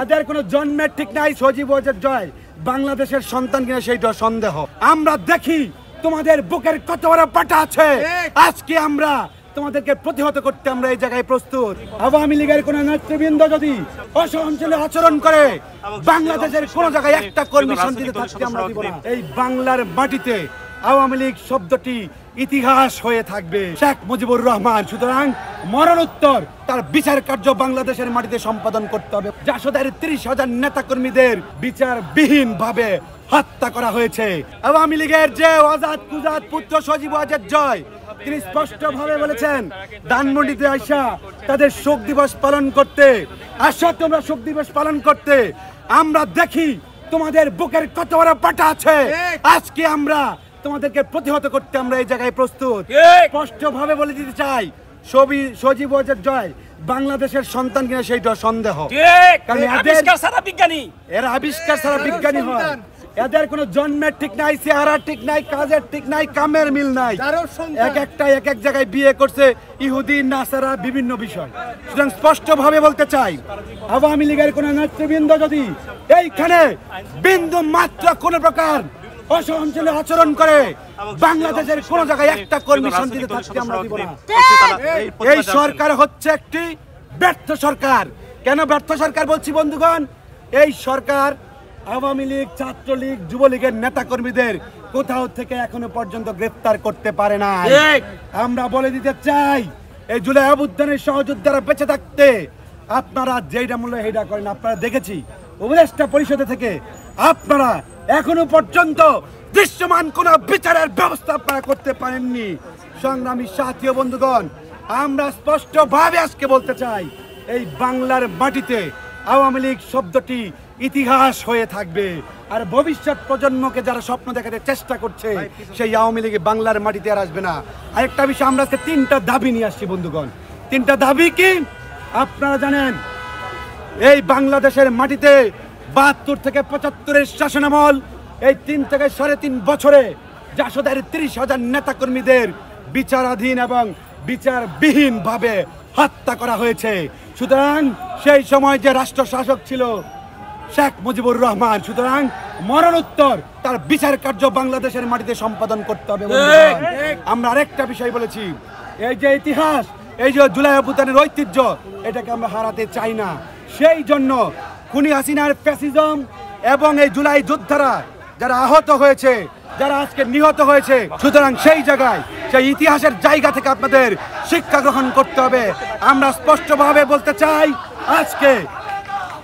এদের কোনো জন্মের ঠিক নাই। সজীব ওয়াজেদ জয় বাংলাদেশের সন্তান কিনা সেইটা সন্দেহ। আমরা দেখি তোমাদের বুকের কত বড় পাটা আছে। আজকে আমরা তোমাদেরকে প্রতিহত করতে আমরা এই জায়গায় প্রস্তুত। আওয়ামী লীগের কোন নেতৃবৃন্দ যদি অসহনশীল আচরণ করে বাংলাদেশের কোন জায়গায় একটা কর্মী শান্তিতে থাকতে আমরা দিব না। এই বাংলার মাটিতে আওয়ামী লীগ শব্দটি ইতিহাস হয়ে থাকবে। শেখ মুজিবুর রহমান সুতরাং মরণোত্তর তার বিচার কার্য বাংলাদেশের মাটিতে সম্পাদন করতে হবে। জাসদের 30,000 নেতা কর্মীদের বিচারবিহীন ভাবে হত্যা করা হয়েছে। আওয়ামী লীগের যে আজাদ কুজাত পুত্র সজীব ওয়াজেদ জয় তিনি স্পষ্ট ভাবে বলেছেন ধানমন্ডিতে আইসা তাদের শোক দিবস পালন করতে। আসা তোমরা শোক দিবস পালন করতে। আমরা দেখি তোমাদের বুকের কত বড় পাটা আছে। আজকে আমরা তোমাদেরকে প্রতিহত করতে আমরা এই জায়গায় প্রস্তুত। স্পষ্ট ভাবে বলে দিতে চাই সজীব ওয়াজেদ জয় বাংলাদেশের সন্তান কিনা সেইটা সন্দেহ। এরা আবিষ্কার ছাড়া বিজ্ঞানী হয়। এদের কোনো জন্মের ঠিক নাই, চেহারা ঠিক নাই, কাজের ঠিক নাই, কামের মিল নাই। এক এক জায়গায় বিয়ে করছে ইহুদি নাসারা বিভিন্ন বিষয়। সুতরাং স্পষ্ট ভাবে বলতে চাই আওয়ামী লীগের কোন নেতৃবৃন্দ যদি এইখানে বিন্দু মাত্র কোন প্রকার অসহনশীল আচরণ করে বাংলাদেশের কোন জায়গায় একটা কর্মী শান্তিতে থাকতে আমরা দিব না। এই সরকার হচ্ছে একটি ব্যর্থ সরকার। কেন ব্যর্থ সরকার বলছি বন্ধুগণ? এই সরকার আওয়ামী লীগ, ছাত্রলীগ, যুবলীগের নেতা কর্মীদের কোথাও থেকে এখনো পর্যন্ত গ্রেফতার করতে পারে না। আমরা বলে দিতে চাই এই জুলাই অভ্যুত্থানের সহযোদ্ধারা বেঁচে থাকতে আপনারা যেইটা মূল্য সেইটা করেন। আপনারা দেখেছি উপদেষ্টা পরিষদে থেকে আপনারা এখনো পর্যন্ত দৃশ্যমান কোন বিচারের ব্যবস্থা আপনারা করতে পারেননি। সংগ্রামী সাথী ও বন্ধুগণ, আমরা স্পষ্ট ভাবে আজকে বলতে চাই এই বাংলার মাটিতে আওয়ামী লীগ শব্দটি ইতিহাস হয়ে থাকবে। আর ভবিষ্যৎ প্রজন্মকে যারা স্বপ্ন দেখাতে চেষ্টা করছে সেই আওয়ামী লীগ বাংলার মাটিতে আর আসবে না। আরেকটা বিষয়, আমরা আজকে 3টা দাবি নিয়ে আসছি বন্ধুগণ। 3টা দাবি কি আপনারা জানেন? এই বাংলাদেশের মাটিতে 72 থেকে 75-এর শাসনামল এই 3 থেকে 3.5 বছরে জাসদের 30,000 নেতা কর্মীদের বিচারাধীন এবং বিচারবিহীন ভাবে হত্যা করা হয়েছে। সুতরাং সেই সময় যে রাষ্ট্র শাসক ছিল শেখ মুজিবুর রহমান, সুতরাং মরণোত্তর তার বিচার কার্য বাংলাদেশের মাটিতে সম্পাদন করতে হবে। আমরা আরেকটা বিষয় বলেছি, এই যে ইতিহাস, এই যে জুলাই অভ্যুত্থানের ঐতিহ্য, এটাকে আমরা হারাতে চাই না। সেই জন্য খুনি হাসিনার ফ্যাসিজম এবং এই জুলাই যোদ্ধারা যারা আহত হয়েছে, যারা আজকে নিহত হয়েছে, সুতরাং সেই জায়গায় সেই ইতিহাসের জায়গা থেকে আপনাদের শিক্ষা গ্রহণ করতে হবে। আমরা স্পষ্টভাবে বলতে চাই আজকে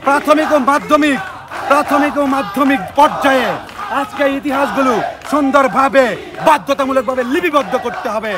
প্রাথমিক ও মাধ্যমিক পর্যায়ে আজকে ইতিহাসগুলো সুন্দরভাবে বাধ্যতামূলকভাবে লিপিবদ্ধ করতে হবে।